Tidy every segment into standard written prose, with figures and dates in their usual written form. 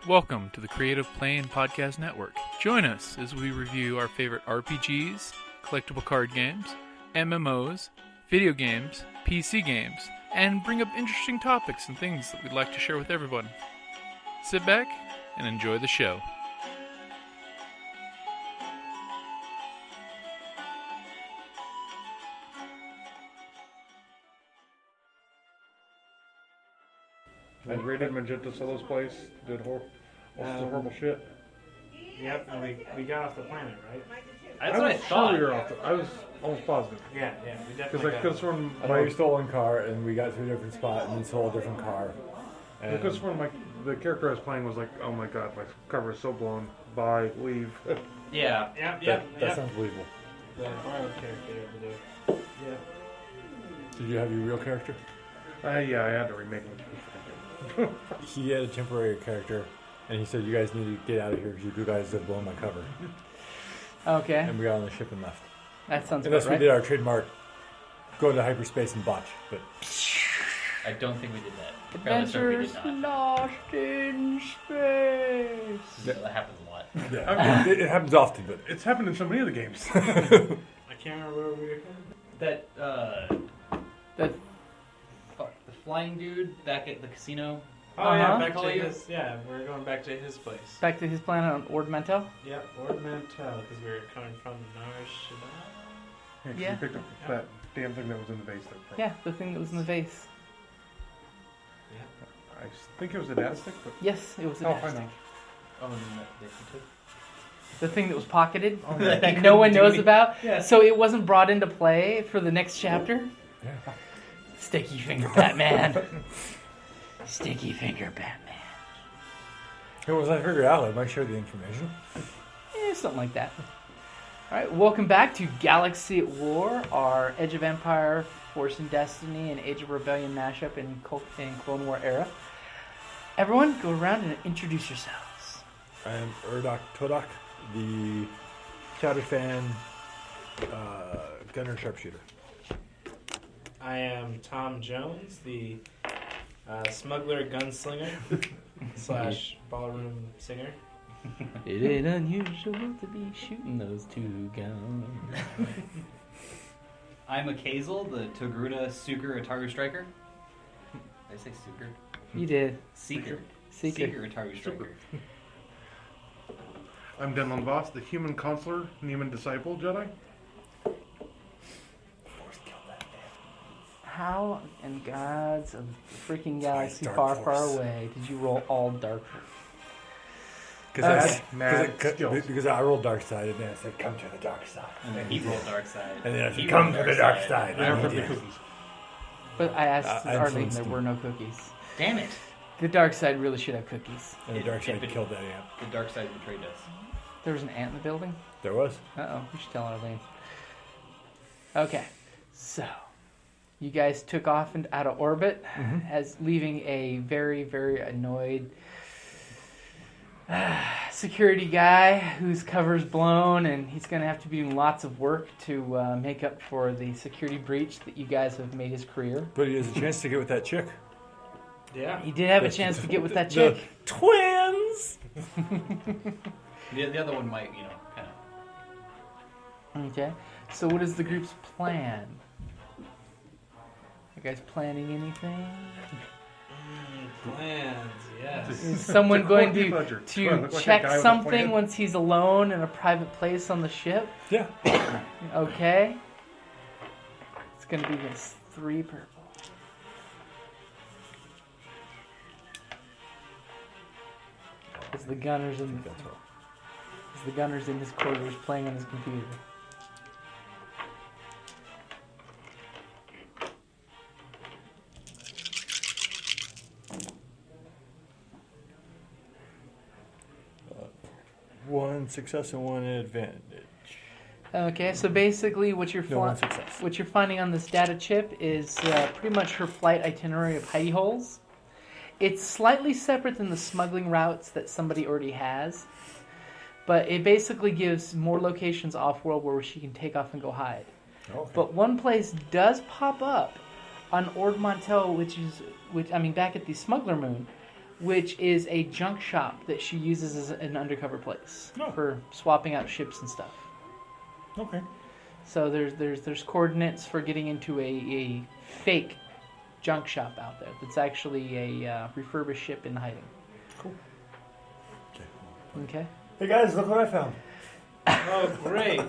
Welcome to the Creative Plane Podcast Network. Join us as we review our favorite RPGs, collectible card games, MMOs, video games, PC games, and bring up interesting topics and things that we'd like to share with everyone. Sit back and enjoy the show. I raided Magenta Solo's place, did horrible shit. Yep, and we got off the planet, right? That's what I thought. Sure we were off I was almost positive. Yeah, we Because definitely I could have sworn I know we stole one car and we got to a different spot and then stole a different car. I could have sworn the character I was playing was like, oh my god, my cover is so blown. Bye, leave. Yeah. That sounds believable. The borrowed character over there. Yeah. Did you have your real character? Yeah, I had to remake him. He had a temporary character, and he said, "You guys need to get out of here because you guys have blown my cover." Okay, And we got on the ship and left. that sounds Unless about we right. did our trademark, go into hyperspace and botch. But I don't think we did that. Fairly certain we Adventures did not. lost in space. That happens a lot. yeah, it happens often. But It's happened in so many other games. I can't remember where we were going. That The flying dude back at the casino. Oh yeah, Uh-huh. back to Call you. his. Yeah, we're going back to his place. back to his planet on Ord Mantell. Yep, Ord Mantell, because we were coming from Narshada. Yeah, 'cause Yeah. you picked up that damn thing that was in the vase. Yeah, the thing that was in the vase. I think it was a data stick, but Yes, it was a oh, data I stick. know. Oh, and then that you took. The thing that was pocketed Oh, that That no one couldn't do knows any- about. Yeah. So it wasn't brought into play for the next chapter. yeah. Sticky finger Batman. Sticky finger Batman. Once I figure it out, I might share the information. Something like that. All right, welcome back to Galaxy at War, our Edge of Empire, Force and Destiny, and Age of Rebellion mashup in Clone War era. Everyone, go around and introduce yourselves. I am Erdek Todek, the Chadra fan, gunner sharpshooter. I am Tom Jones, the smuggler gunslinger / ballroom singer. It ain't unusual to be shooting those two guns. I'm a Kazel, the Togruda Suker Ataru Striker. Did I say Suker? You did. Seeker. Seeker. Ataru Striker. I'm Danvoss, the human consular, Neiman disciple Jedi. How in gods of the freaking why galaxy it's Dark far, far Force. away did you roll all dark? Because Mad skills. because I rolled dark side, and then I said, "Come to the dark side." And then he rolled dark side. And then I said, He "Come rolled to the dark side." I have And he the did. cookies. But I asked I Arlene, influenced there him. were no cookies. Damn it! The dark side really should have cookies. And the dark side killed that ant. The dark side betrayed us. There was an ant in the building? There was. Uh-oh, we should tell Arlene. Okay, so you guys took off out of orbit, as leaving a very, very annoyed security guy whose cover's blown, and he's going to have to be doing lots of work to make up for the security breach that you guys have made his career. But he has a chance to get with that chick. Yeah. He did have a chance to get with that chick. Twins! The other one might, kind of. Okay, so what is the group's plan? You guys planning anything? Plans, yes. Is someone going Quite the budget. Do I to look like a check guy with a something plan? once he's alone in a private place on the ship? Yeah. Okay. It's going to be this 3 purple. Is the gunner's in That's right. is the gunner's in his quarters playing on his computer? One success and one advantage. Okay, so basically what you're No, one success. what you're finding on this data chip is pretty much her flight itinerary of hidey holes. It's slightly separate than the smuggling routes that somebody already has, but it basically gives more locations off-world where she can take off and go hide. Okay. But one place does pop up on Ord Mantell, which back at the Smuggler Moon, which is a junk shop that she uses as an undercover place Oh. for swapping out ships and stuff. Okay. So there's coordinates for getting into a fake junk shop out there that's actually a refurbished ship in hiding. Cool. Okay. Hey guys, look what I found. Oh, great.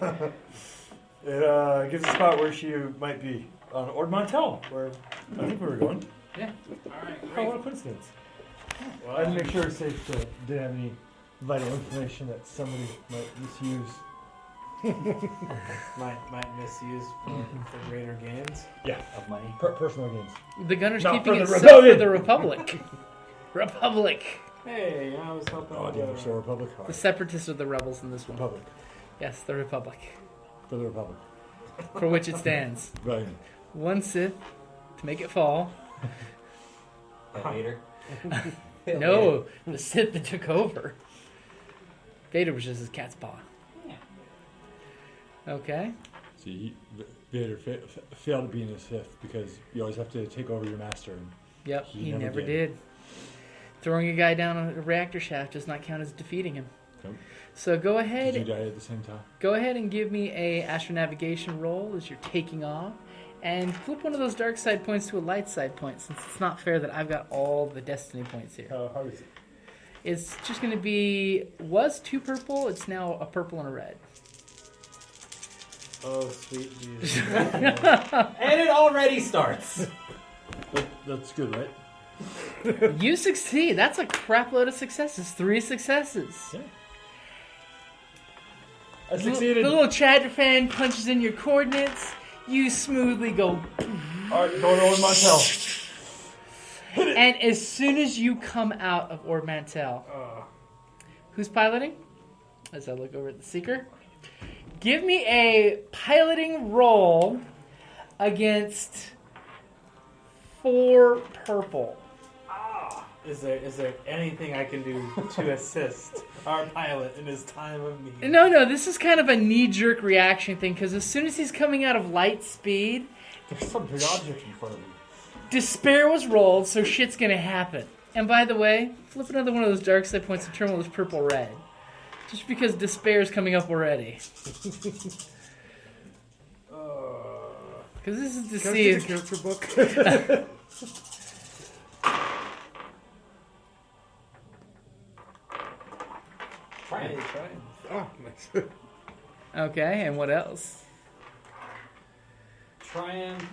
It gives a spot where she might be on Ord Montel, where I think we were going. Yeah. Alright, Oh, great. what a coincidence. Well, I'd make sure it's safe to didn't have any vital information that somebody might misuse. might misuse for greater gains. Yeah, Of money. personal gains. The gunner's Not keeping for it the safe for rebellion. the Republic. Republic. Hey, I was helping Oh, damn, we're still Republic. The separatists are the rebels in this one. Republic. Yes, the Republic. For the Republic. For which it stands. Right. One Sith to make it fall. Vader. No, the Sith that took over. Vader was just his cat's paw. Yeah. Okay. See, Vader failed to be in a Sith because you always have to take over your master. And Yep, He he never never did. did. Throwing a guy down a reactor shaft does not count as defeating him. Nope. So go did you ahead, die at the same time? go ahead and give me a astronavigation roll as you're taking off, and flip one of those dark side points to a light side point, since it's not fair that I've got all the destiny points here. How is it? It's just going to be, was 2 purple, it's now a purple and a red. Oh, sweet Jesus. And it already starts. That's good, right? You succeed. That's a crap load of successes. 3 successes. Yeah. I succeeded. The little Chadra fan punches in your coordinates. You smoothly go. Alright, going on Montel. And as soon as you come out of Ord Mantell, who's piloting? As I look over at the Seeker. Give me a piloting roll against 4 purple. Is there anything I can do to assist our pilot in his time of need? No, this is kind of a knee-jerk reaction thing, because as soon as he's coming out of light speed, There's some big object in front of me. Despair was rolled, so shit's gonna happen. And by the way, flip another one of those dark side points and turn one of those purple-red. Just because Despair is coming up already. Because this is to Can I see see the if... character book? Try it. Oh, nice. Okay, and what else? Triumph,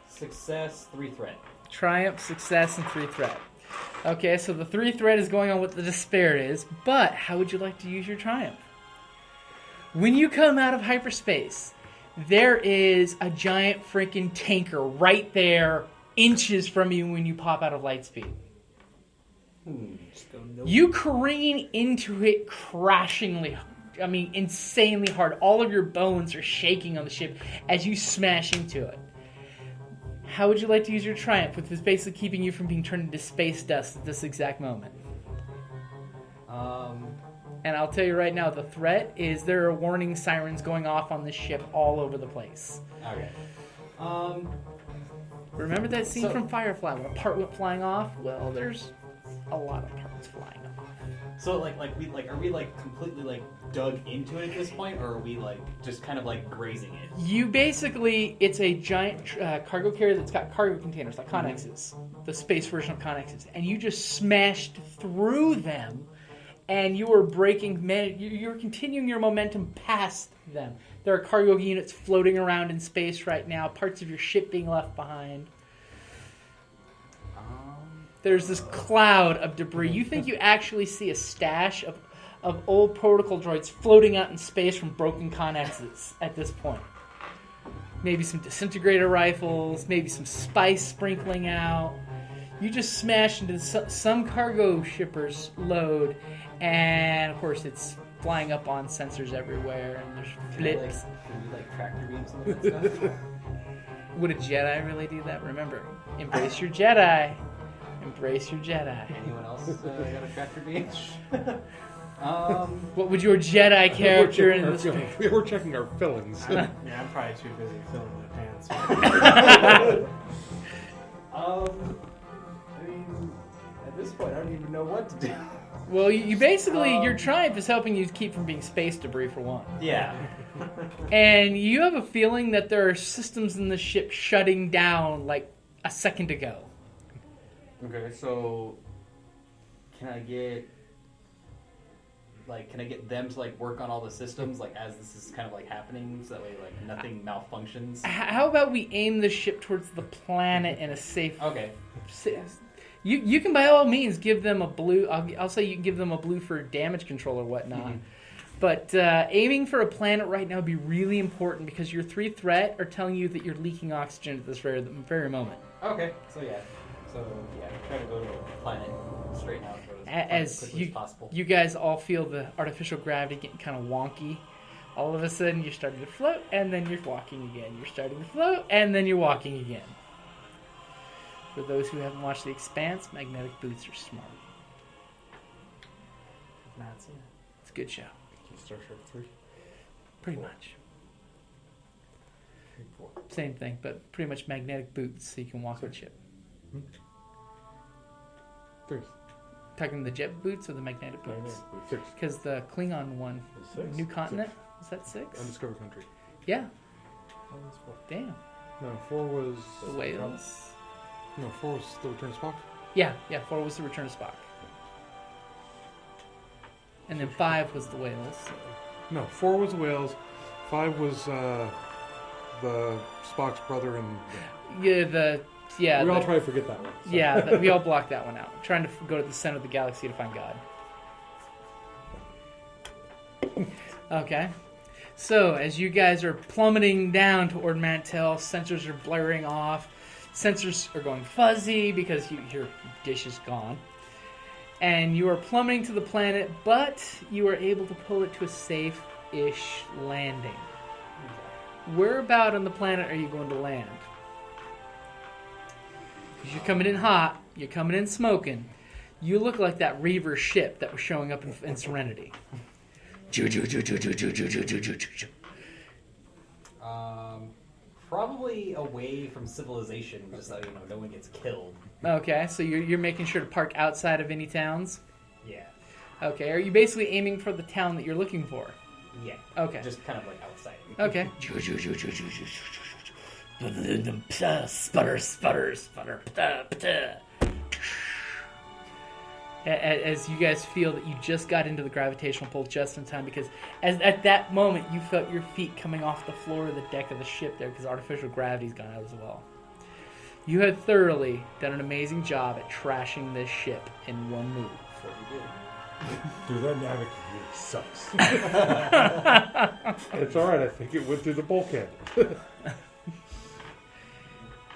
success, 3 threat. Triumph, success, and 3 threat. Okay, so the 3 threat is going on what the Despair is, but how would you like to use your Triumph? When you come out of hyperspace, there is a giant freaking tanker right there, inches from you when you pop out of light speed. Just go no. You careen into it crashingly, insanely hard. All of your bones are shaking on the ship as you smash into it. How would you like to use your Triumph, which is basically keeping you from being turned into space dust at this exact moment? And I'll tell you right now, the threat is there are warning sirens going off on this ship all over the place. Okay. Remember that scene So- from Firefly when a part went flying off? Well, there's a lot of parts flying off. So are we completely dug into it at this point, or are we just kind of grazing it? You basically, it's a giant cargo carrier that's got cargo containers like Connexes, the space version of Connexes, and you just smashed through them, and you are you're continuing your momentum past them. There are cargo units floating around in space right now, parts of your ship being left behind. There's this cloud of debris. You think you actually see a stash of old protocol droids floating out in space from broken Connexes at this point. Maybe some disintegrator rifles, maybe some spice sprinkling out. You just smash into some cargo shipper's load, and of course it's flying up on sensors everywhere, and there's flips. Can we tractor beam some of that stuff? Would a Jedi really do that? Remember, embrace your Jedi. Embrace your Jedi. Anyone else got a tractor beam? What would your Jedi character in this? We're checking our fillings. Yeah, I'm probably too busy filling my pants. I mean, at this point, I don't even even know what to do. Well, you basically, your triumph is helping you keep from being space debris, for one. Yeah. And you have a feeling that there are systems in the ship shutting down like a second ago. Okay, so can I get them to like work on all the systems like as this is kind of like happening, so that way like nothing malfunctions? How about we aim the ship towards the planet in a safe... Okay. You can by all means give them a blue. I'll say you can give them a blue for damage control or whatnot. Mm-hmm. But aiming for a planet right now would be really important because your 3 threat are telling you that you're leaking oxygen at this very moment. Okay. So try to go to a planet straight out as quickly as possible. You guys all feel the artificial gravity getting kind of wonky. All of a sudden, you're starting to float, and then you're walking again. You're starting to float, and then you're walking again. For those who haven't watched The Expanse, magnetic boots are smart. Not seen it. It's a good show. Star Trek 3? Pretty much. 4. Same thing, but pretty much magnetic boots so you can walk on ship. 3. Talking the jet boots or the magnetic boots? 6. Because the Klingon one, New Continent, is that 6? Undiscovered Country. Yeah. Damn. No, 4 was... The whales. No, 4 was The Return of Spock. Yeah, 4 was The Return of Spock. And then 5 was the whales. No, 4 was the whales. 5 was the Spock's brother and... We all try to forget that one. So. Yeah, we all blocked that one out. Trying to go to the center of the galaxy to find God. Okay. So, as you guys are plummeting down toward Mantel, sensors are blaring off. Sensors are going fuzzy because your dish is gone. And you are plummeting to the planet, but you are able to pull it to a safe-ish landing. Whereabout on the planet are you going to land? Because you're coming in hot, you're coming in smoking. You look like that Reaver ship that was showing up in Serenity. Probably away from civilization, just so no one gets killed. Okay, so you're making sure to park outside of any towns? Yeah. Okay, are you basically aiming for the town that you're looking for? Yeah. Okay. Just kind of like outside. Okay. Sputter, sputter, sputter. As you guys feel that you just got into the gravitational pull just in time, because at that moment you felt your feet coming off the floor of the deck of the ship there because artificial gravity's gone out as well. You had thoroughly done an amazing job at trashing this ship in one move. Dude, that navigator sucks. It's alright, I think it went through the bulkhead.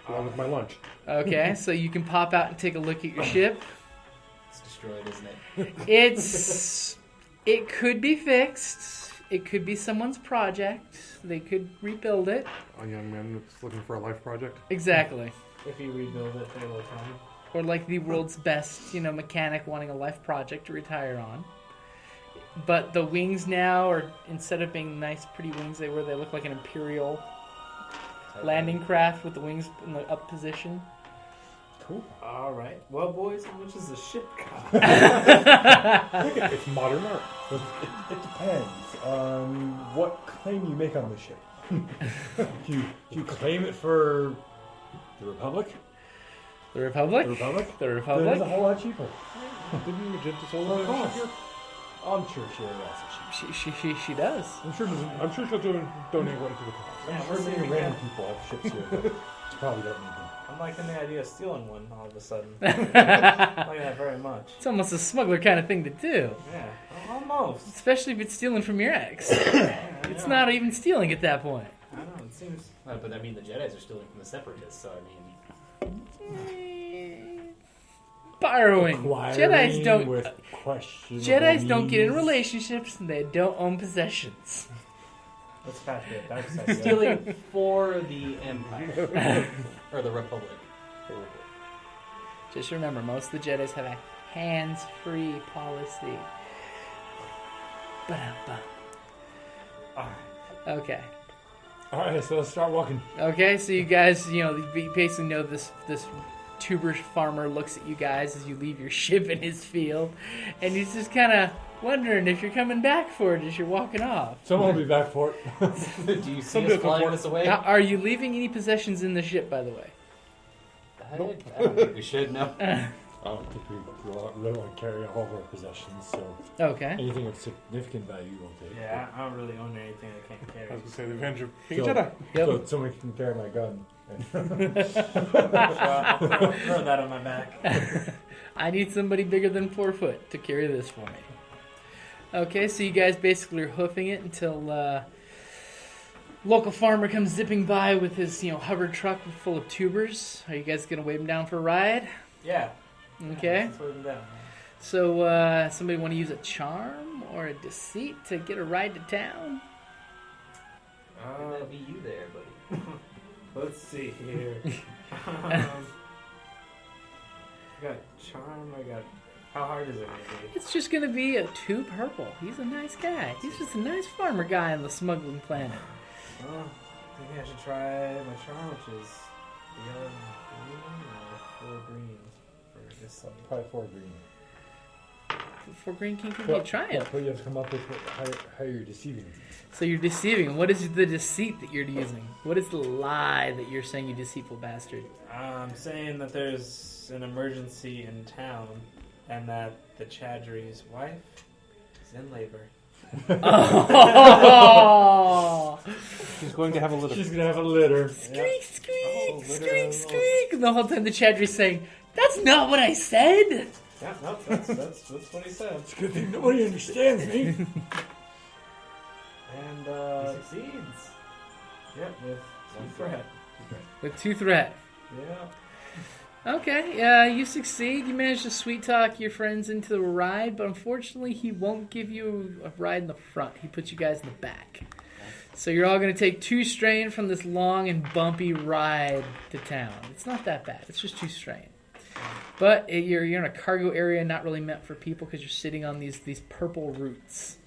Along with my lunch. Okay, so you can pop out and take a look at your ship. It's destroyed, isn't it? It could be fixed. It could be someone's project. They could rebuild it. A young man that's looking for a life project. Exactly. If you rebuild it, it'll come. Or like the world's best, mechanic wanting a life project to retire on. But the wings now are, instead of being nice, pretty wings, they look like an Imperial landing craft with the wings in the up position. Cool. All right. Well, boys, how much is the ship cost? It's modern art. It depends on what claim you make on the ship. Do you claim it for the Republic? The Republic? The Republic? The Then Republic? it's a whole lot cheaper. Didn't Magenta sold Of it? course. I'm sure she has it cheap. She does. I'm sure she'll donate one to the cause. Yeah, I'm sure let's see if many we random can. people have ships here, but you probably don't need them. I'm liking the idea of stealing one all of a sudden. I like that very much. It's almost a smuggler kind of thing to do. Yeah, almost. Especially if it's stealing from your ex. Yeah, I It's know. not even stealing at that point. I know, it seems... But I mean, the Jedis are stealing from the Separatists, so I mean... Borrowing. Acquiring Jedis with questionable don't get in means. relationships and they don't own possessions. Let's pass it. Dark side. Stealing for the Empire. Or the Republic. Just remember, most of the Jedis have a hands-free policy. Ba-da-ba. Okay. Alright, so let's start walking. Okay, so you guys, you basically know this tuber farmer looks at you guys as you leave your ship in his field, and he's just kind of wondering if you're coming back for it as you're walking off. Someone will be back for it. Do you see us flying this away? Now, are you leaving any possessions in the ship, by the way? I don't think we should, no. I don't think we really want to carry all of our possessions, so Okay. anything of significant value we'll take. Yeah, I don't really own anything I can't carry. I was gonna say the advantage of being So- a Jedi. Yep. So someone can carry my gun. Well, I'll throw that on my back. I need somebody bigger than 4 foot to carry this for me. Okay, so you guys basically are hoofing it until local farmer comes zipping by with his hover truck full of tubers. Are you guys gonna wave him down for a ride? Yeah. Okay. Let's throw them down. So somebody want to use a charm or a deceit to get a ride to town? That'd be you there, buddy. Let's see here. I got charm. I got. How hard is it going to be? It's just gonna be a 2 purple. He's a nice guy. He's just a nice farmer guy on the smuggling planet. Well, I think I should try my charm, which is yellow and green, or 4 green for this one. Probably 4 green. 4 green can give you a try it. But you have to come up with how you're deceiving. So you're deceiving. What is the deceit that you're using? What is the lie that you're saying, you deceitful bastard? I'm saying that there's an emergency in town, and that the Chadri's wife is in labor. Oh! She's going to have a little. She's gonna have a litter. Squeak, squeak, Oh, squeak, literally. squeak. And the whole time the Chadri's saying, "That's not what I said." Yeah, no, that's what he said. It's a good thing nobody understands me. And He succeeds. yeah, with 2 threat. With 2 threat. Yeah. Okay, you succeed. You manage to sweet talk your friends into a ride, but unfortunately he won't give you a ride in the front. He puts you guys in the back. So you're all going to take 2 strain from this long and bumpy ride to town. It's not that bad. It's just 2 strain. But you're in a cargo area not really meant for people because you're sitting on these purple roots.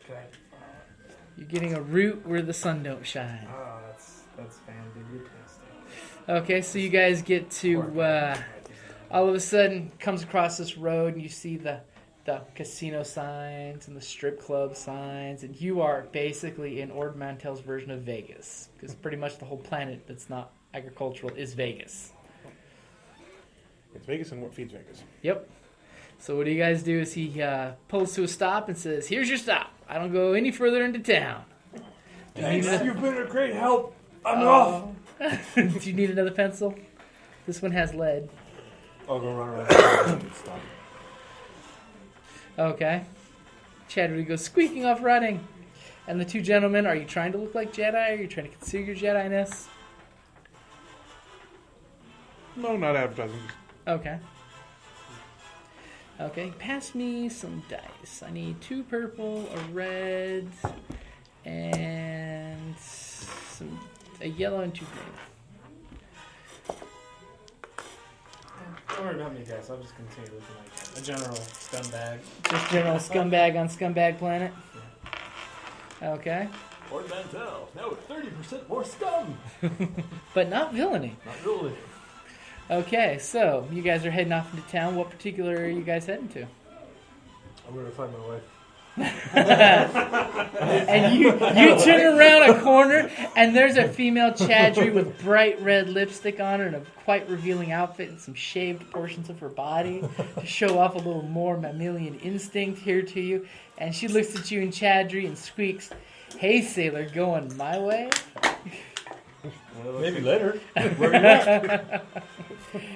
Okay. You're getting a root where the sun don't shine. Oh, that's fantastic. Okay, so you guys get to, all of a sudden, comes across this road, and you see the casino signs and the strip club signs, and you are basically in Ord Mantell's version of Vegas, because pretty much the whole planet that's not agricultural is Vegas. It's Vegas and what feeds Vegas. Yep. So what do you guys do is he pulls to a stop and says, "Here's your stop. I don't go any further into town." Thanks, you've been a great help. I'm off. Do you need another pencil? This one has lead. I'll go run around. Stop. Okay. Chadra goes squeaking off running. And the 2 gentlemen, are you trying to look like Jedi? Or are you trying to conceal your Jedi-ness? No, not advertising. Okay. Okay, pass me some dice. I need 2 purple, a red, and a yellow and 2 green. Don't worry about me, guys. I'll just continue looking like a general scumbag. Just general scumbag on scumbag planet. Okay. Ord Mantell. Now with 30% more scum. But not villainy. Not really. Okay, so you guys are heading off into town. What particular are you guys heading to? I'm gonna find my wife. And you turn around a corner, and there's a female Chadri with bright red lipstick on her and a quite revealing outfit and some shaved portions of her body to show off a little more mammalian instinct here to you. And she looks at you in Chadri and squeaks, "Hey, sailor, going my way?" Maybe later. Where are you at?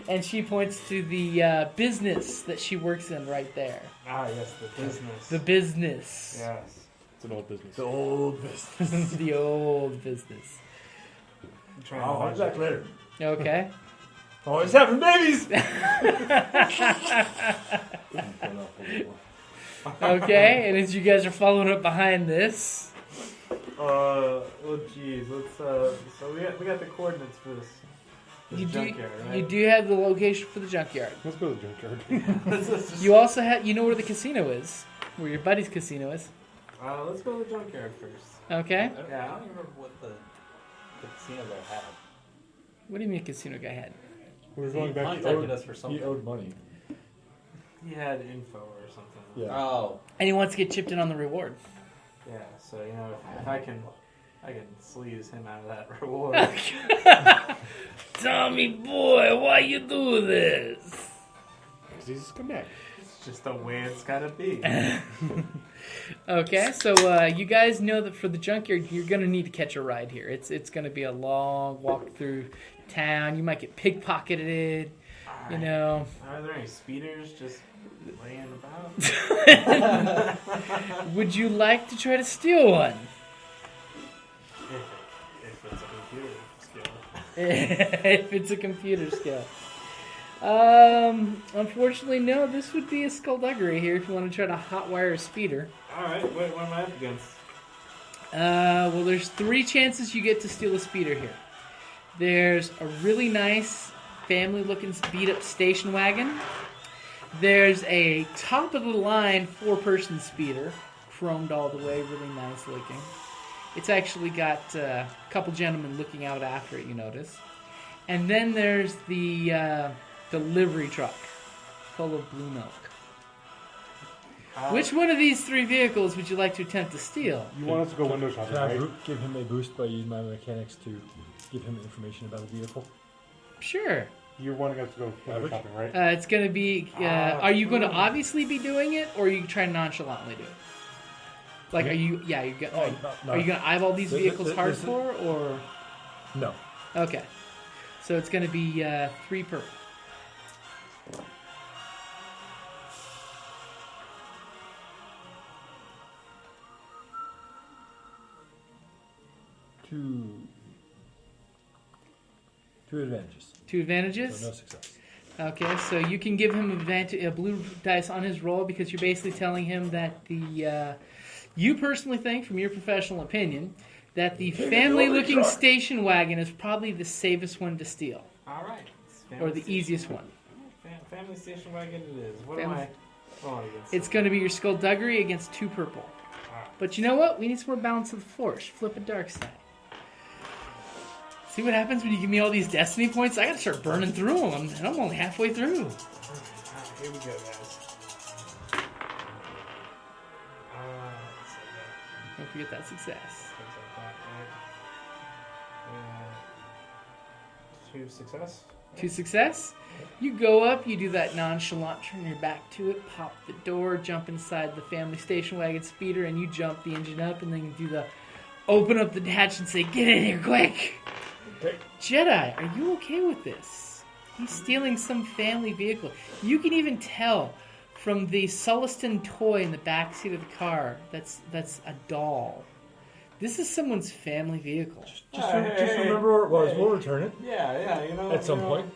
And she points to the business that she works in right there. Ah, yes, the business. The business. Yes. It's an old business. The old business. The old business. I'm trying I'll to be back later. Okay. Always having babies. Okay, and as you guys are following up behind this, oh, jeez. Let's. So we got the coordinates for this. you junkyard, right? you do have the location for the junkyard. Let's go to the junkyard. You also have, you know where the casino is, where your buddy's casino is. Let's go to the junkyard first. Okay. I don't remember what the casino there had. What do you mean casino guy had? He was He going back. contacted us for He something. owed money. He had info or something. Yeah. Oh. And he wants to get chipped in on the reward. Yeah. So if I can sleaze him out of that reward. Tommy boy, why you do this? Because he's a scumbag. It's just the way it's gotta be. Okay, so you guys know that for the junkyard, you're going to need to catch a ride here. It's going to be a long walk through town. You might get pickpocketed, you know. Are there any speeders just laying about? Would you like to try to steal one? If it's a computer skill. If it's a computer skill. Unfortunately, no. This would be a Skulduggery here if you want to try to hotwire a speeder. Alright, what am I up against? Well, there's 3 chances you get to steal a speeder here. There's a really nice family-looking beat-up station wagon. There's a top-of-the-line 4-person speeder, chromed all the way, really nice looking. It's actually got a couple gentlemen looking out after it, you notice. And then there's the delivery truck full of blue milk. Which one of these 3 vehicles would you like to attempt to steal? You want us to go window shopping, Can I right? give him a boost by using my mechanics to give him information about the vehicle? Sure. You're wanting us to go window Average? shopping, right? It's going to be... are you going to obviously be doing it, or are you trying to nonchalantly do it? Like, are you... Yeah, you got... Oh, no. Are you going to eyeball these vehicles This- hardcore, or... No. Okay. So it's going to be 3 purple. Two advantages. 2 advantages? So no success. Okay, so you can give him a blue dice on his roll because you're basically telling him that you personally think, from your professional opinion, that the family-looking station wagon is probably the safest one to steal, Alright. or the easiest one. Family station wagon it is. What am I rolling against? It's going to be your Skulduggery against 2 purple. But you know what? We need some more balance of the force. Flip a dark side. See what happens when you give me all these destiny points? I gotta start burning through them, and I'm only halfway through. Alright, here we go, guys. Don't forget that success. 2 success. 2 success. You go up, you do that nonchalant, turn your back to it, pop the door, jump inside the family station wagon speeder, and you jump the engine up, and then you do the open up the hatch and say, "Get in here, quick!" Okay. Jedi, are you okay with this? He's stealing some family vehicle. You can even tell from the Sulliston toy in the back seat of the car. That's a doll. This is someone's family vehicle. Just remember where it was. We'll return it Yeah, you know. at some point.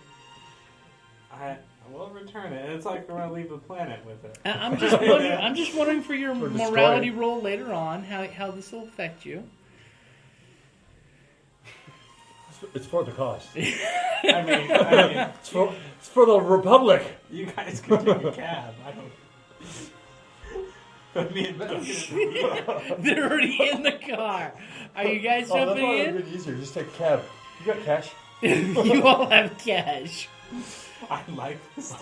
I will return it. It's like we're gonna leave the planet with it. I'm just wondering for your Or destroy morality it. roll later on how this will affect you. It's for the cause. I mean, It's for the Republic. you guys can take a cab. I don't. But me and Duncan. They're already in the car. Are you guys Oh, that jumping probably in? would be easier. Just take a cab. You got cash? You all have cash. I like this.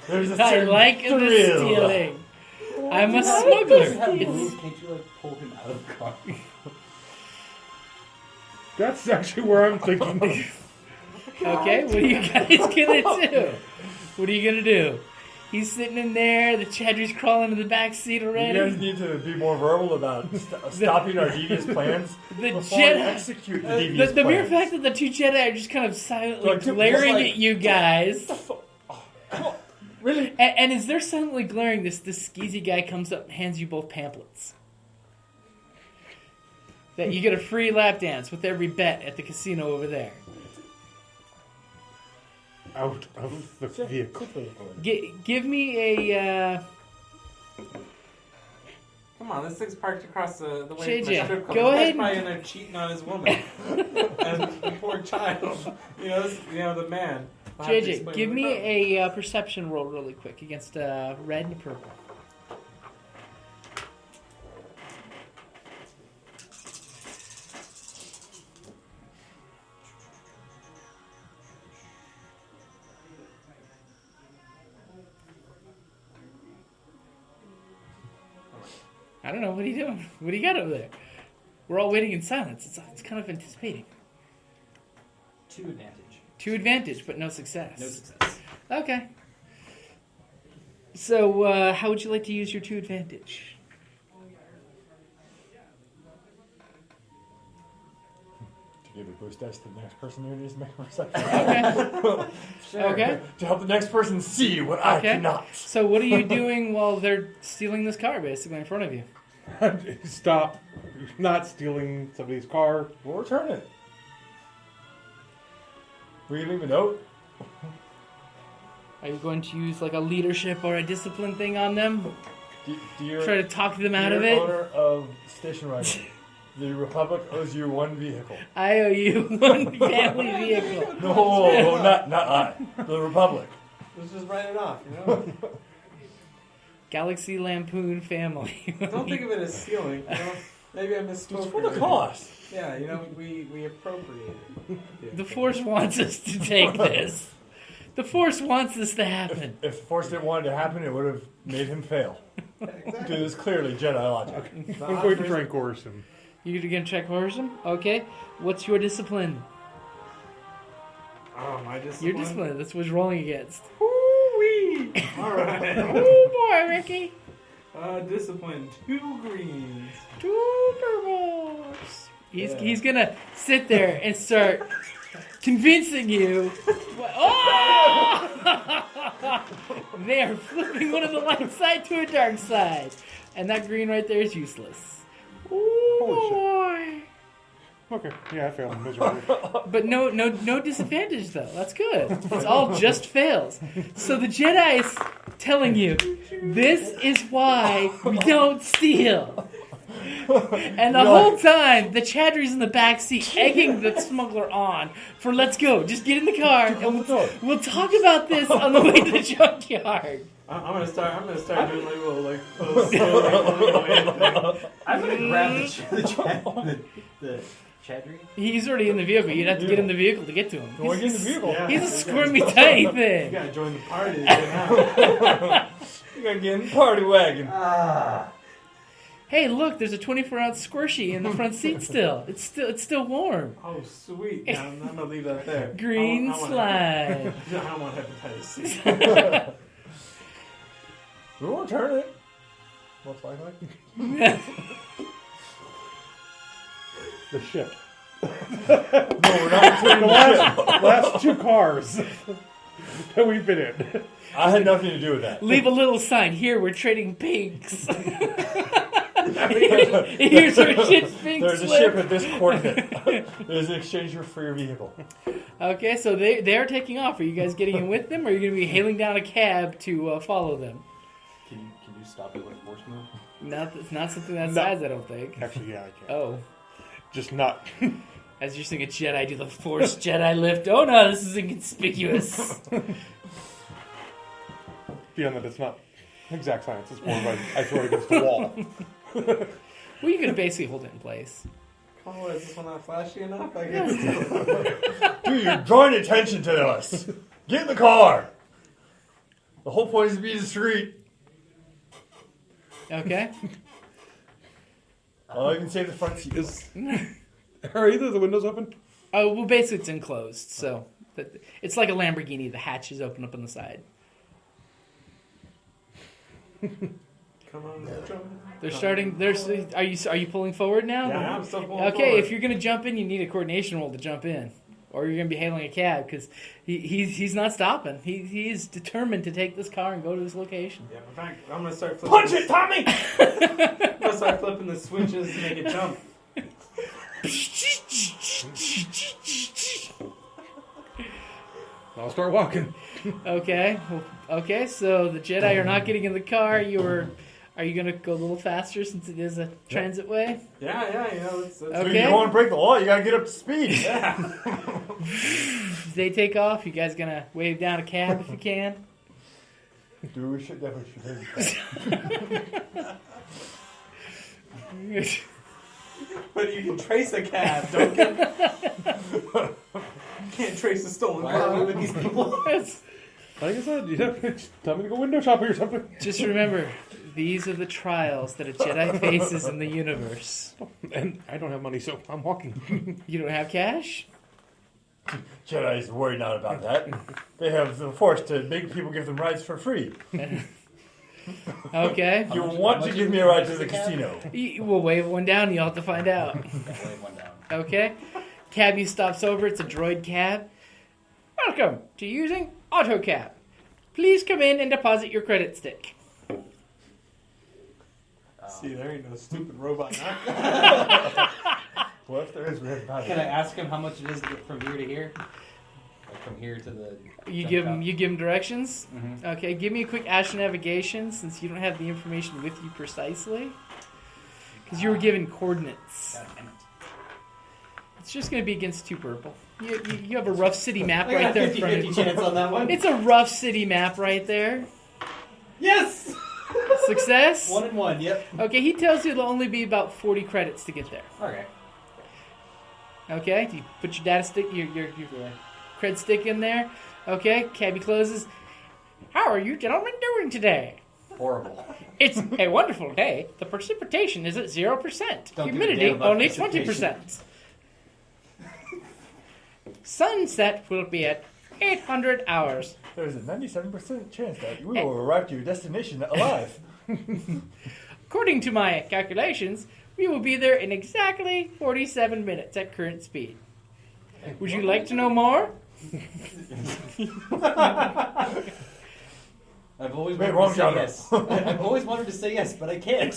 There's a I certain like the thrill. stealing. I'm a smuggler. Can't you like pull him out of the car? That's actually where I'm thinking. Okay, what are you guys gonna do? What are you gonna do? He's sitting in there. The Chadra's crawling into the back seat You already. guys need to be more verbal about stopping our devious plans The before we Jedi. execute the devious The mere plans. fact that the 2 Jedi are just kind of silently Like, just glaring like- at you guys. Really? And as they're silently glaring, this skeezy guy comes up and hands you both pamphlets. That you get a free lap dance with every bet at the casino over there. Out of the vehicle. Give me a... Come on, this thing's parked across the way from JJ, the strip club. go This guy's ahead. probably in there cheating on his woman. And the poor child. The man. I'll have to JJ, explain give the me problem. a perception roll really quick against red and purple. I don't know. What are you doing? What do you got over there? We're all waiting in silence. It's kind of anticipating. 2 advantage. 2 advantage, but no success. No success. Okay. So, how would you like to use your 2 advantage? To give a boost dice to the next person who needs to make a perception. Okay. Okay. To help the next person see what I cannot. So, what are you doing while they're stealing this car, basically, in front of you? Stop. You're not stealing somebody's car. We'll return it. We can leave a note. Are you going to use like a leadership or a discipline thing on them? Dear, Try to talk them out of dear it? owner of Station Wagon, the Republic owes you 1 vehicle. I owe you 1 family vehicle. No, not I. The Republic. Let's just write it off, you know? Galaxy Lampoon family. Don't think of it as stealing. You know? Maybe I misspoke. It's for the cost. Yeah, you know, we appropriate it. The Force wants us to take this. The Force wants this to happen. If the Force didn't want it to happen, it would have made him fail. Because it's clearly Jedi logic. I'm going to try and coerce him. You're going to try coerce him? Okay. What's your discipline? Oh, my discipline. Your discipline. That's what you're rolling against. Woo-wee! Alright. Oh boy, Ricky. Discipline. 2 greens. 2 purples. He's going to sit there and start convincing you. Oh! They are flipping one of the light side to a dark side. And that green right there is useless. Oh boy. Okay. Yeah, I failed miserably. But no disadvantage though. That's good. It's all just fails. So the Jedi is telling you, this is why we don't steal. And the whole time, the Chadri's in the back seat, egging the smuggler on for let's go. Just get in the car, and we'll talk about this on the way to the junkyard. I'm gonna start doing like little slow, I'm gonna grab the Chadra. He's already in the vehicle. You'd have to get in the vehicle to get to him. Go and get in the vehicle. Yeah. He's a squirmy tiny You thing. gotta join the party. You know? You gotta get in the party wagon. Hey, look, there's a 24-ounce squishy in the front seat still. It's still warm. Oh, sweet. Yeah, I'm gonna leave that there. Green I want slide. I don't want hepatitis C. We won't return it. Most likely. The ship. No, we're not returning the ship. Last 2 cars that we've been in. I had nothing to do with that. Leave a little sign. Here, we're trading pinks. Here's your ship's pink There's a slip. ship at this coordinate. There's an exchange for your vehicle. Okay, so they're taking off. Are you guys getting in with them, or are you going to be hailing down a cab to follow them? Can you stop it with a force move? It's not something that No. size, I don't think. Actually, yeah, I can. Oh. Just not. As you're seeing a Jedi do the Force Jedi lift. Oh no, this is inconspicuous. Beyond that, it's not exact science. It's more like I throw it against the wall. Well, you could basically hold it in place. Oh, is this one not flashy enough? I guess. Dude, you're drawing attention to us. Get in the car. The whole point is to be discreet. Okay. I can save the front seat. Are either of the windows open? Oh, well, basically it's enclosed, so it's like a Lamborghini. The hatch is open up on the side. Come on, jump. They're starting. Are you pulling forward now? Yeah, I'm still pulling Okay, forward. if you're gonna jump in, you need a coordination roll to jump in, or you're gonna be hailing a cab because he's not stopping. He is determined to take this car and go to this location. Yeah, in fact, I'm gonna start flipping. Punch it, Tommy! I'm gonna start flipping the switches to make it jump. I'll start walking. Okay. Okay. So the Jedi are not getting in the car. Are you gonna go a little faster since it is a transit way? Yeah, you know, it's Okay. Dude, you don't want to break the law, you gotta get up to speed. yeah. They take off. You guys gonna wave down a cab if you can? Dude, we should definitely take it. But you can trace a cab, Duncan. You can't trace a stolen Why are car. we with these people? Like I said, you have to tell me to go window shopping or something. Just remember, These are the trials that a Jedi faces in the universe. And I don't have money, so I'm walking. You don't have cash? Jedi's worried not about that. They have the force to make people give them rides for free. Okay. You want to give me a ride to the casino? We'll wave one down. You'll have to find out. Wave one down. Okay. Cabbie stops over. It's a droid cab. Welcome to using AutoCab. Please come in and deposit your credit stick. See, there ain't no stupid robot. What if there is red powder? Can I ask him how much it is to get from here to here? Like from here to the. You give him directions. Mm-hmm. Okay. Give me a quick Astro navigation since you don't have the information with you precisely. Because you were given coordinates. God damn it. It's just going to be against 2 purple. You have a rough city map I right got there a in front of 50-50 you. chance on that one. It's a rough city map right there. Yes! Success? 1 and 1, yep. Okay, he tells you it'll only be about 40 credits to get there. Okay. Okay, you put your data stick, your cred stick in there. Okay, cabbie closes. How are you gentlemen doing today? Horrible. It's a wonderful day. The precipitation is at 0%. Don't give a Humidity damn about only precipitation. 20%. Sunset will be at 800 hours. There's a 97% chance that we will arrive to your destination alive. According to my calculations, we will be there in exactly 47 minutes at current speed. Would you like to know more? I've always Wait, wanted to wrong say genre. yes. I've always wanted to say yes, but I can't.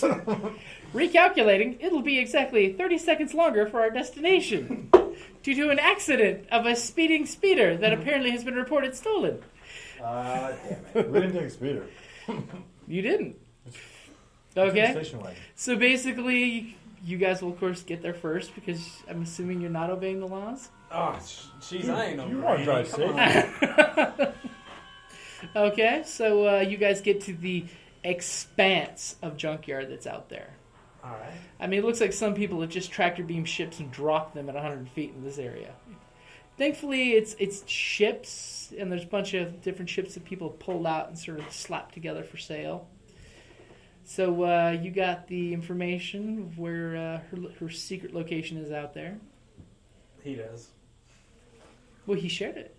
Recalculating, it'll be exactly 30 seconds longer for our destination. Due to an accident of a speeding speeder that apparently has been reported stolen. Damn it. We didn't take a speeder. You didn't. It's in the Okay. station wagon. So basically, you guys will of course get there first because I'm assuming you're not obeying the laws. Oh, jeez, I ain't no. You want to drive Come safe? on. Okay, so you guys get to the expanse of junkyard that's out there. All right. I mean, it looks like some people have just tractor beam ships and dropped them at 100 feet in this area. Thankfully, it's ships, and there's a bunch of different ships that people have pulled out and sort of slapped together for sale. So you got the information of where her secret location is out there. He does. Well, he shared it.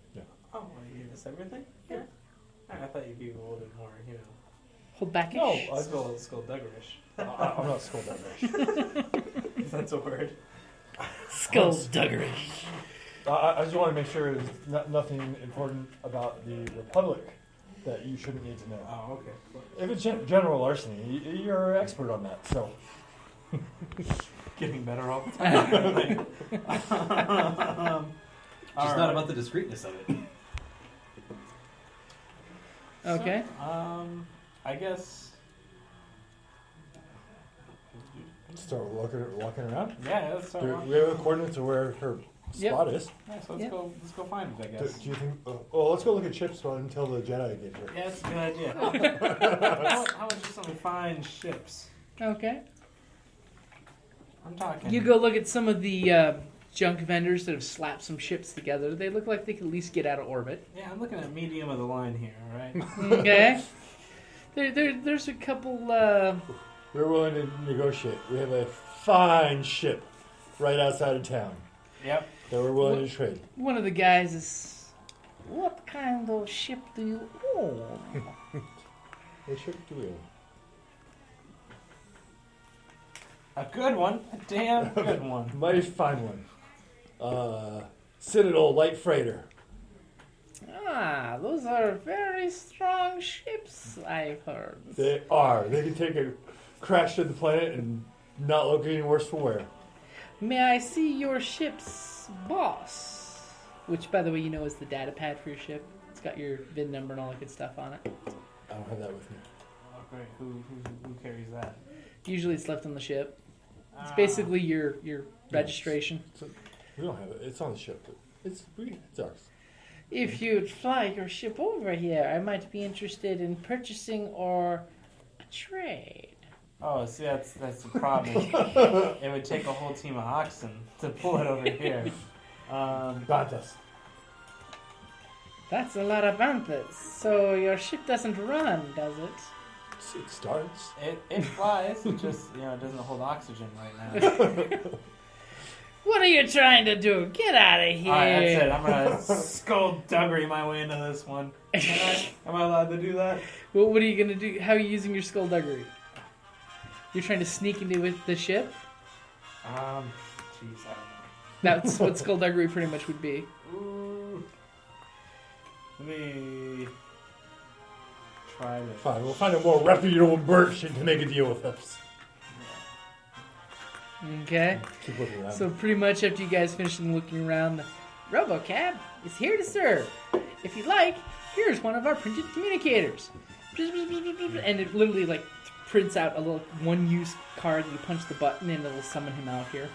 Oh, well, you gave us everything? Yeah. I thought you'd be a little bit more, Hold back. No, skulduggerish. I'm not Skulduggery. If that's a word. Skulduggery. I just want to make sure there's nothing important about the Republic that you shouldn't need to know. Oh, okay. Cool. If it's general larceny, you're an expert on that, so. Getting better all the time. Just not about the discreetness of it. Okay. So, I guess. Start walking around. Yeah, let's start. Do we have the coordinates of where her Yep. spot is? Yeah, so Yep. let's go find it, I Do, guess. do you think? Well, let's go look at ships until the Jedi get here. Yeah, that's a good idea. How much is some fine ships? Okay. I'm talking. You go look at some of the junk vendors that have slapped some ships together. They look like they could at least get out of orbit. Yeah, I'm looking at medium of the line here. All right. Okay. There's a couple. We're willing to negotiate. We have a fine ship right outside of town Yep. that we're willing to trade. One of the guys is. What kind of ship do you own? What ship do we own? A good one. A damn good one. Mighty fine one. Citadel light freighter. Ah, those are very strong ships, I've heard. They are. They can take a crash to the planet and not look any worse for wear. May I see your ship's boss? Which, by the way, you know is the data pad for your ship. It's got your VIN number and all that good stuff on it. I don't have that with me. Oh, great. Who carries that? Usually it's left on the ship. It's Ah. basically your registration. We don't have it. It's on the ship. But it's ours. If you'd fly your ship over here, I might be interested in purchasing or a trade. Oh, see, that's the problem. It would take a whole team of oxen to pull it over here. Bantas. That's a lot of bumpers. So your ship doesn't run, does it? It starts. It flies. It just it doesn't hold oxygen right now. What are you trying to do? Get out of here! All right, that's it. I'm gonna Skulduggery my way into this one. Am I allowed to do that? Well, what are you gonna do? How are you using your Skulduggery? You're trying to sneak into the ship? Jeez, I don't know. That's what Skulduggery pretty much would be. Ooh. Let me try this. Fine, we'll find a more reputable merchant to make a deal with us. Okay. Keep looking around. So pretty much after you guys finish looking around, the RoboCab is here to serve. If you'd like, here's one of our printed communicators. And it literally like prints out a little one-use card. You punch the button and it'll summon him out here.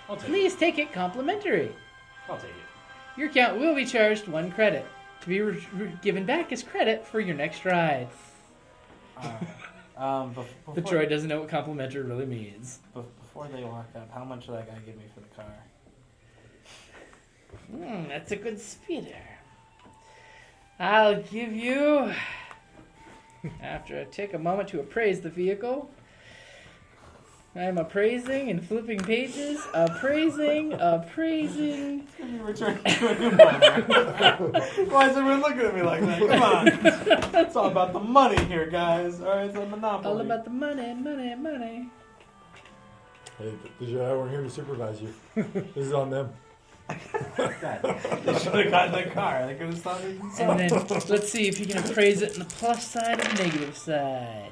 I'll take it. Please take it complimentary. I'll take it. Your account will be charged 1 credit to be given back as credit for your next ride. Before, The droid doesn't know what complimentary really means. Before they walk up, how much are they gonna give me for the car? That's a good speeder. I'll give you, after I take a moment to appraise the vehicle, I'm appraising and flipping pages, appraising. You return to a new moment. Why is everyone looking at me like that? Come on. It's all about the money here, guys. All right, it's a monopoly. All about the money. Hey, the Jedi weren't here to supervise you. This is on them. They should have gotten the car. They could have stopped it And themselves. then let's see if you can appraise it on the plus side or negative side.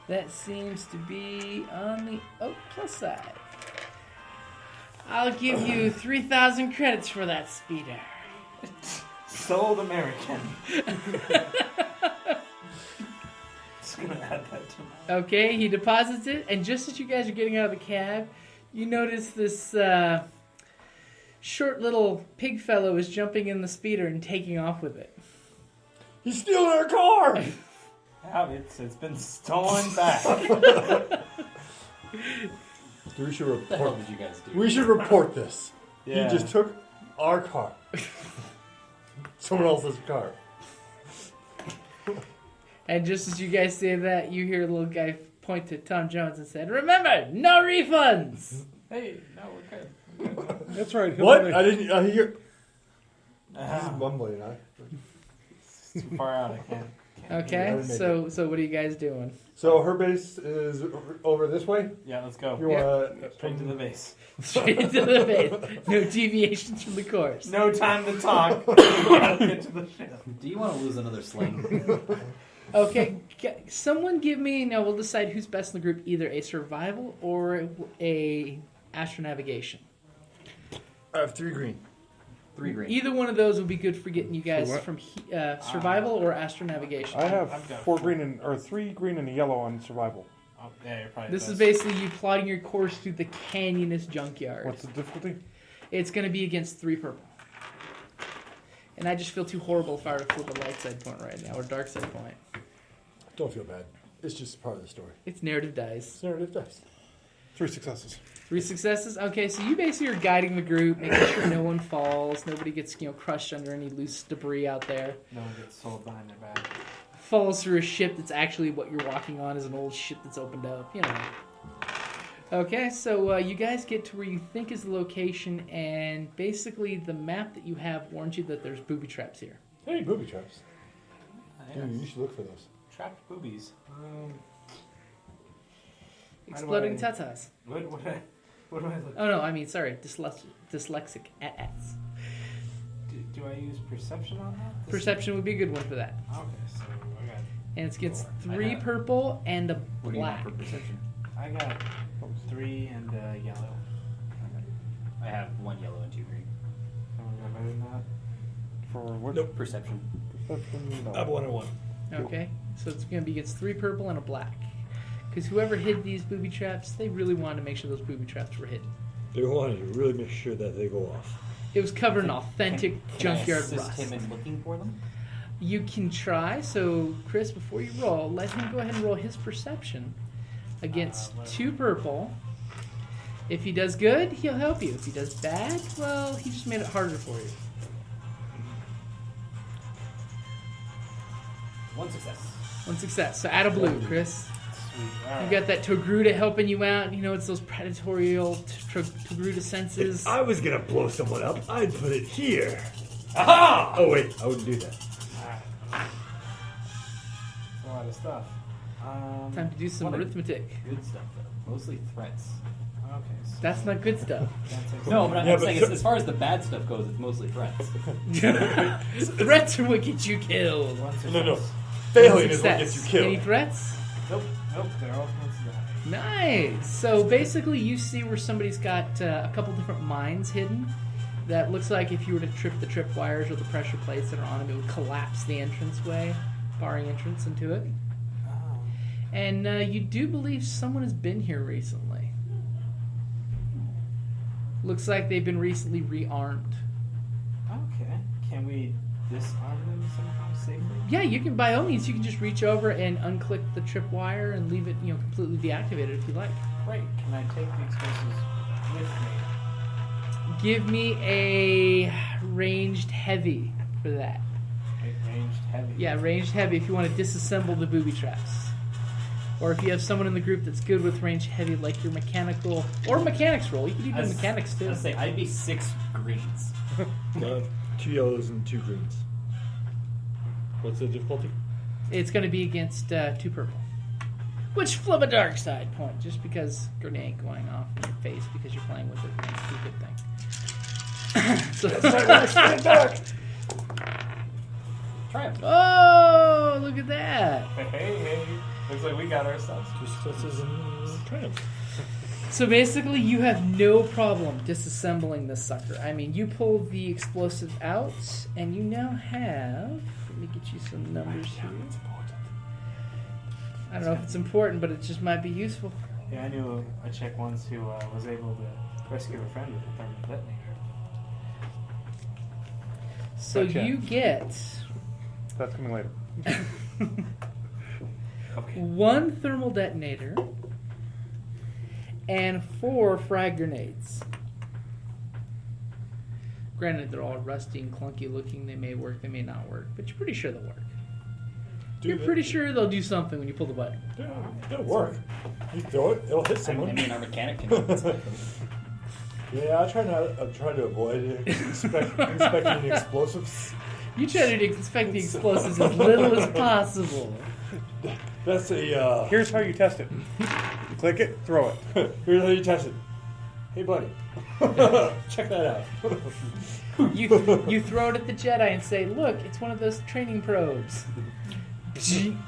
That seems to be on the plus side. I'll give you 3,000 credits for that speeder. Sold American. Just gonna add that to my... Okay, he deposits it, and just as you guys are getting out of the cab, you notice this short little pig fellow is jumping in the speeder and taking off with it. He's stealing our car! Yeah, it's been stolen back. We should What the hell report. did you guys do? We should report this. Yeah. He just took our car. Someone else's car. And just as you guys say that, you hear a little guy point to Tom Jones and said, "Remember, no refunds!" Hey, no, we're good. We're good. That's right. he'll What? only- I didn't hear. Ah, He's mumbling. it's too far out. I can't. Okay, Yeah, so what are you guys doing? So her base is over this way. Yeah, let's go. You want to Straight to the base. Straight to the base. No deviations from the course. No time to talk. We gotta get to the ship. Do you want to lose another sling? Okay, someone give me, now we'll decide who's best in the group, either a survival or a astronavigation. I have 3 green. 3 green. Either one of those will be good for getting you guys For what? from survival or astronavigation. I have I've got 4 green and or 3 green and a yellow on survival. Oh, yeah, you're probably This is best. basically you plotting your course through the canyonous junkyard. What's the difficulty? It's going to be against 3 purple. And I just feel too horrible if I were to flip a light side point right now, or dark side point. Don't feel bad. It's just part of the story. It's narrative dice. It's narrative dice. 3 successes. 3 successes? Okay, so you basically are guiding the group, making sure no one falls, nobody gets, crushed under any loose debris out there. No one gets sold behind their back. Falls through a ship that's actually what you're walking on is an old ship that's opened up, Okay, so you guys get to where you think is the location, and basically the map that you have warns you that there's booby traps here. Hey, booby traps. Yes. Dude, you should look for those. Trapped boobies. Exploding How tatas. What do I look? Oh no, I mean, sorry, dyslexic at-ats. Do I use perception on that? Perception would be a good one for that. Okay, so And it's against I 3 have- purple and a What do you want black. for perception? I got 3 and yellow. I have 1 yellow and 2 green. Someone got better than that? For what? Nope. Perception. Perception? No. I have 1 and 1. Okay, so it's going to be against 3 purple and a black. Because whoever hid these booby traps, they really wanted to make sure those booby traps were hidden. They wanted to really make sure that they go off. It was covered in authentic Can I junkyard assist rust. him in looking for them? You can try. So, Chris, before you roll, let him go ahead and roll his perception against 2 purple. If he does good, he'll help you. If he does bad, well, he just made it harder for you. One success. One success. So add a blue, Chris. Sweet. All You right. got that Togruda helping you out. You know, it's those predatorial Togruda senses. If I was gonna blow someone up, I'd put it here. Aha! Oh wait, I wouldn't do that. That's a lot of stuff. Time to do some What a- arithmetic. Good stuff, though. Mostly threats. Okay. So That's not good stuff. that takes No, but Yeah, I'm but saying th- as far as the bad stuff goes, it's mostly threats. Threats are what get you killed. one success. No. Failing One is what gets you killed. Any threats? Nope. They're all coincidental. Nice. So basically, you see where somebody's got a couple different mines hidden. That looks like if you were to trip the tripwires or the pressure plates that are on them, it would collapse the entranceway, barring entrance into it. Oh. And you do believe someone has been here recently. Looks like they've been recently rearmed. Okay. Can we disarm them somehow safely? Yeah, you can. By all means, you can just reach over and unclick the tripwire and leave it, completely deactivated if you like. Great. Can I take the explosives with me? Give me a ranged heavy for that. Ranged heavy. Yeah, ranged heavy if you want to disassemble the booby traps. Or if you have someone in the group that's good with ranged heavy, like your mechanical or mechanics roll, you can do the mechanics too. I'd say I'd be 6 greens. 2 yellows and 2 greens. What's the difficulty? It's going to be against 2 purple. Which flip a dark side point, just because grenade ain't going off in your face because you're playing with it. It's a good thing. So, Try it. oh, look at that. Hey. Looks like we got ourselves. 2 successes and triumphs. So basically, you have no problem disassembling this sucker. I mean, you pull the explosive out, and you now have... Let me get you some numbers here. I don't know if it's important, but it just might be useful. Yeah, I knew a chick once who was able to rescue a friend with a thermal detonator. So Gotcha. you get That's coming later. Okay. 1 thermal detonator and 4 frag grenades. Granted, they're all rusty and clunky looking. They may work, they may not work, but you're pretty sure they'll work. You're pretty sure they'll do something when you pull the button. It'll work. You throw it, it'll hit I someone. mean, our mechanic can inspect them. Yeah, I'm trying to avoid inspecting the explosives. You try to inspect the explosives as little as possible. That's a. Here's how you test it. You click it, throw it. Here's how you test it. Hey, buddy, check that out. You throw it at the Jedi and say, "Look, it's one of those training probes."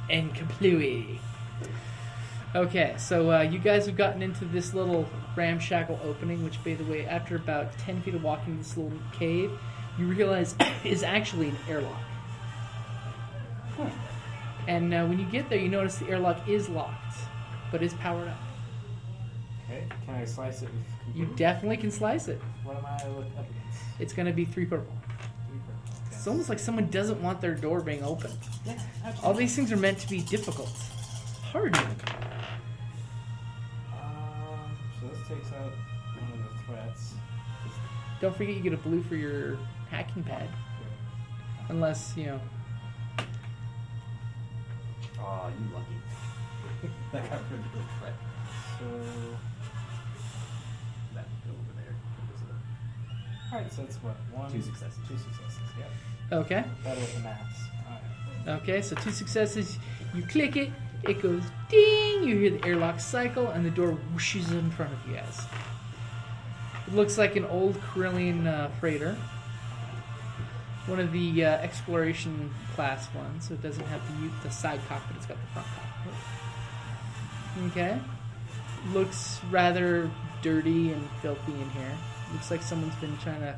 And kaplooey. Okay, so you guys have gotten into this little ramshackle opening, which, by the way, after about 10 feet of walking this little cave, you realize is actually an airlock. And when you get there, you notice the airlock is locked, but is powered up. Okay, can I slice it with You computer? definitely can slice it. What am I looking up against? It's going to be 3 purple. Okay. It's almost like someone doesn't want their door being open. Yeah, absolutely. All these things are meant to be difficult. Hard. So this takes out one of the threats. Don't forget you get a blue for your hacking pad. Unless, Oh, you lucky. That got rid of the threat. So, That over there. alright, so that's what? 2 successes. 2 successes, yep. Okay. Better with the maths. Alright. Okay, so 2 successes. You click it, it goes ding, you hear the airlock cycle, and the door whooshes in front of you guys. It looks like an old Corellian freighter. One of the exploration class ones, so it doesn't have the side cockpit, it's got the front cockpit. Okay. Looks rather dirty and filthy in here. Looks like someone's been trying to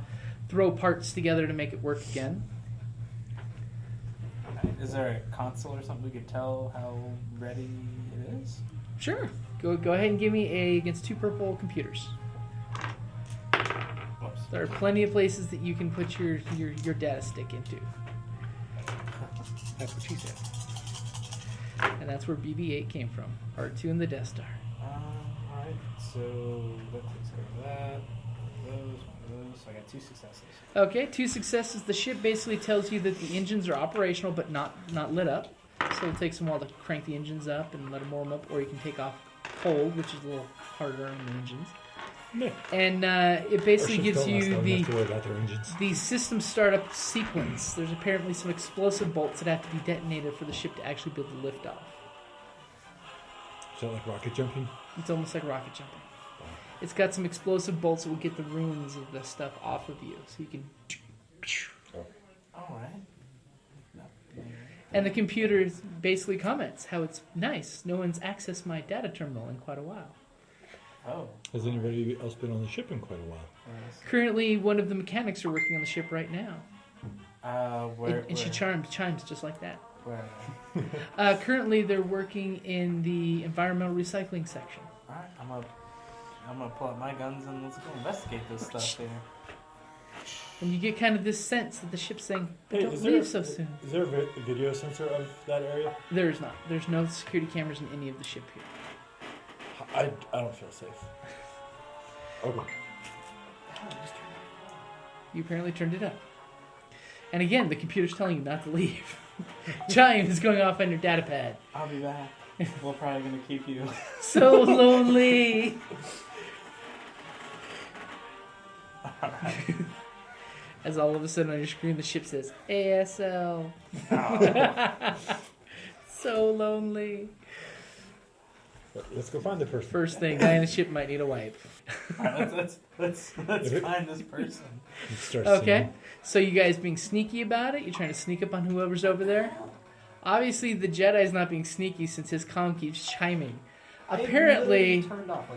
throw parts together to make it work again. Is there a console or something we could tell how ready it is? Sure. Go ahead and give me against 2 purple computers. Whoops. There are plenty of places that you can put your data stick into. That's what she said. And that's where BB-8 came from. R2 and the Death Star. Alright, so that takes care of that. Those. So I got 2 successes. Okay, 2 successes. The ship basically tells you that the engines are operational but not lit up. so it'll take some while to crank the engines up and let them warm up, or you can take off cold, which is a little harder on the engines. Meh. And it basically Our ships gives don't last you long the enough to worry about their engines. the system startup sequence. There's apparently some explosive bolts that have to be detonated for the ship to actually be able to lift off. Is that like rocket jumping? It's almost like rocket jumping. It's got some explosive bolts that will get the runes of the stuff off of you, so you can. All right. And the computer basically comments how it's nice. No one's accessed my data terminal in quite a while. Oh. Has anybody else been on the ship in quite a while? Currently, one of the mechanics are working on the ship right now. Where? And she chimes just like that. Where? Currently, they're working in the environmental recycling section. All right. I'm gonna pull out my guns and let's go investigate this stuff here. And you get kind of this sense that the ship's saying, Hey, don't is leave there- so soon. Is there a video sensor of that area? There's not. There's no security cameras in any of the ship here. I don't feel safe. Okay. You apparently turned it up. And again, the computer's telling you not to leave. Chime is going off on your data pad. I'll be back. We're probably gonna keep you. So lonely. As all of a sudden on your screen the ship says ASL. So lonely. Let's go find the person. First thing, guy in the ship might need a wipe. Let's find this person. It starts Okay, singing. so you guys being sneaky about it? You're trying to sneak up on whoever's over there? Obviously, the Jedi's not being sneaky since his comm keeps chiming. Apparently,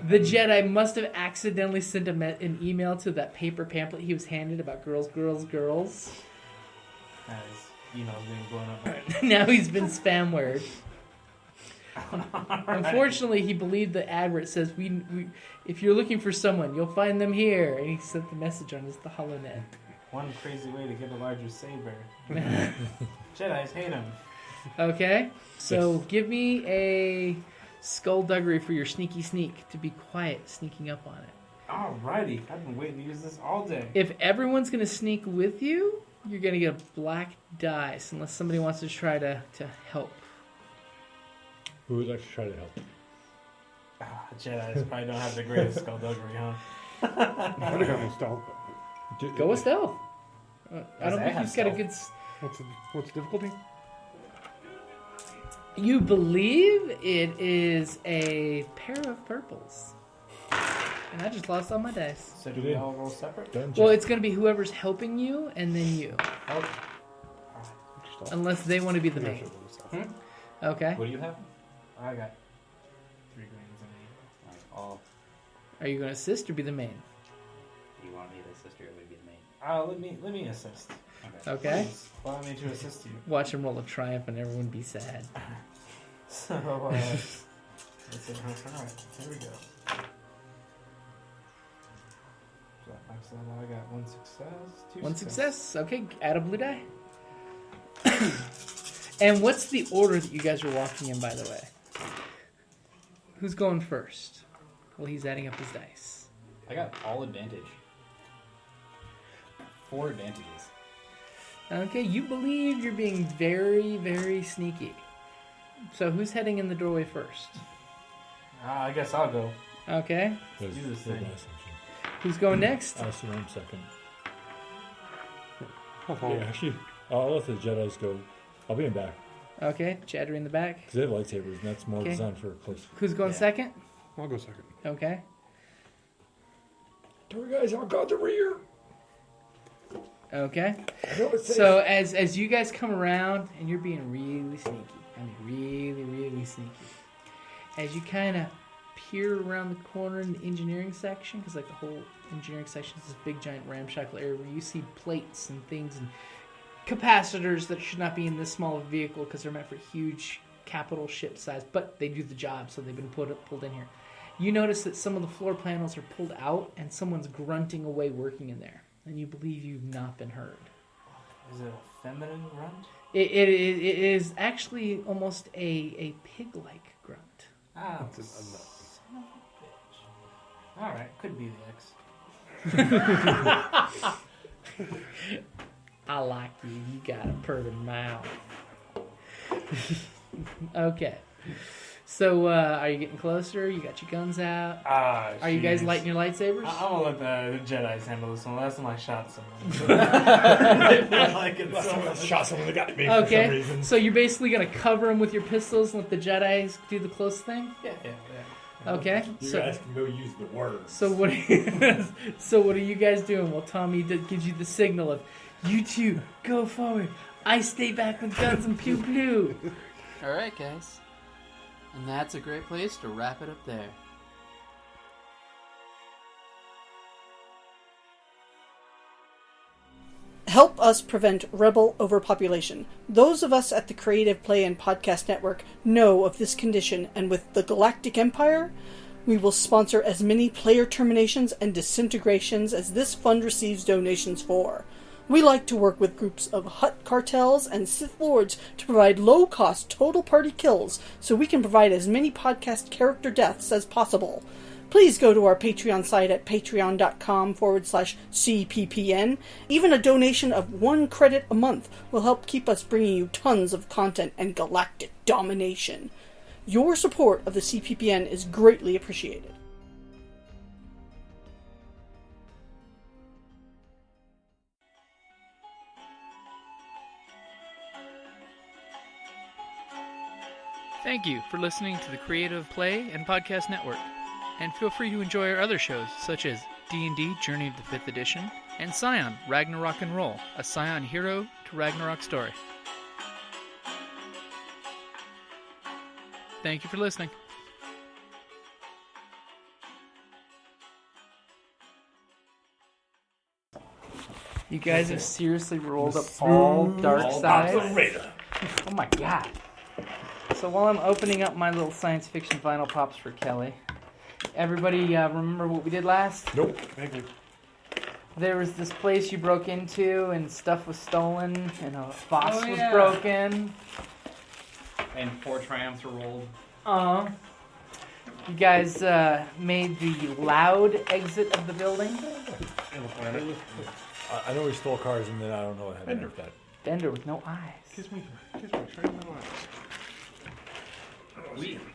the Jedi must have accidentally sent an email to that paper pamphlet he was handed about girls, girls, girls. As emails being blown up. Now he's been spamwared. Unfortunately, he believed the ad where it says, "We, if you're looking for someone, you'll find them here." And he sent the message on his the HoloNet. One crazy way to get a larger saber. Jedis hate him. Okay, so give me a Skulduggery for your sneaky sneak to be quiet, sneaking up on it. Alrighty, I've been waiting to use this all day. If everyone's going to sneak with you, you're going to get a black dice unless somebody wants to try to help. Who would like to try to help? Jedis probably don't have the greatest Skulduggery, huh? I would have gone with stealth. Go with stealth. I don't I think have he's got a stealth. good... What's the difficulty? You believe it is a pair of purples. And I just lost all my dice. So do we all roll separate? Well, it's going to be whoever's helping you and then you. Okay. Unless they want to be the main. Okay. What do you have? I got 3 greens and Oh, Are you going to assist or be the main? you want me to assist or would it be the main? let me assist. Okay. Please, allow me to assist you. Watch him roll a triumph and everyone be sad. So, let's see. Alright, here we go. So that knocks that out. I got 1 success, 2 One success. Okay, add a blue die. And what's the order that you guys are walking in, by the way? Who's going first? Well, he's adding up his dice. I got all advantage. 4 advantages. Okay, you believe you're being very, very sneaky. So who's heading in the doorway first? I guess I'll go. Okay. do this thing. Who's going next? I assume I'm second. I'll follow. Yeah, actually, I'll let the Jedis go. I'll be in back. Okay, Chadra in the back. Because they have lightsabers, and that's more Okay. designed for close. Who's going Yeah. second? I'll go second. Okay. Sorry guys, I'll go the rear. Okay. I know it's safe. So as you guys come around and you're being really sneaky, I mean really, really sneaky, as you kind of peer around the corner in the engineering section, because like the whole engineering section is this big giant ramshackle area where you see plates and things and capacitors that should not be in this small of a vehicle because they're meant for huge capital ship size, but they do the job, so they've been pulled in here. You notice that some of the floor panels are pulled out and someone's grunting away working in there, and you believe you've not been heard. Is it a feminine grunt? It is actually almost a pig-like grunt. Ah, It's a son of a bitch. Alright, could be the X. I like you. You got a purty mouth. Okay. So, are you getting closer? You got your guns out? Are you guys lighting your lightsabers? I'm gonna let the Jedi's handle this one. Last time I shot someone. I like it so much. Shot someone that got me for some Okay. reason. So you're basically gonna cover them with your pistols and let the Jedi's do the close thing? Yeah. Okay. You So, guys can go use the words. so what? So what are you guys doing? Well, Tommy gives you the signal of, you two go forward. I stay back with guns and pew pew. All right, guys. And that's a great place to wrap it up there. Help us prevent rebel overpopulation. Those of us at the Creative Play and Podcast Network know of this condition, and with the Galactic Empire, we will sponsor as many player terminations and disintegrations as this fund receives donations for. We like to work with groups of Hutt cartels and Sith Lords to provide low-cost total party kills so we can provide as many podcast character deaths as possible. Please go to our Patreon site at patreon.com/CPPN. Even a donation of 1 credit a month will help keep us bringing you tons of content and galactic domination. Your support of the CPPN is greatly appreciated. Thank you for listening to the Creative Play and Podcast Network. And feel free to enjoy our other shows, such as D&D Journey of the 5th Edition, and Scion Ragnarok and Roll, a Scion hero to Ragnarok story. Thank you for listening. You guys have seriously rolled up all dark sides. Operator. Oh my god. So while I'm opening up my little science fiction vinyl pops for Kelly, everybody remember what we did last? Nope. There was this place you broke into and stuff was stolen and a boss Oh, was yeah. broken. And 4 triumphs were rolled. You guys made the loud exit of the building. I know we stole cars, and then I don't know how to nerf that. Bender with no eyes. Kiss me, show me my eyes.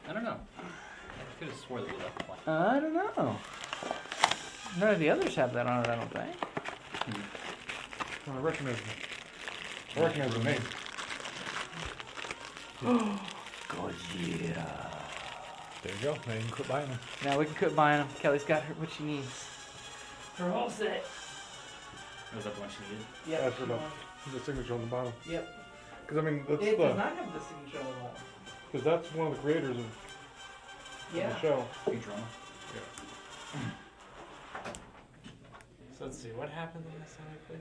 I don't know. I could have swore that we left one. I don't know. None of the others have that on it, I don't think. I recognize the name. Good, yeah. There you go. Now you can quit buying them. Now we can quit buying them. Kelly's got her what she needs. Her whole set. Was that the one she needed? Yep. That's the signature on the bottom. Yep. Because I mean, that's It does not have the signature on the bottom. because that's one of the creators of Yeah. the show. Futurama. So let's see, what happened the last time I played?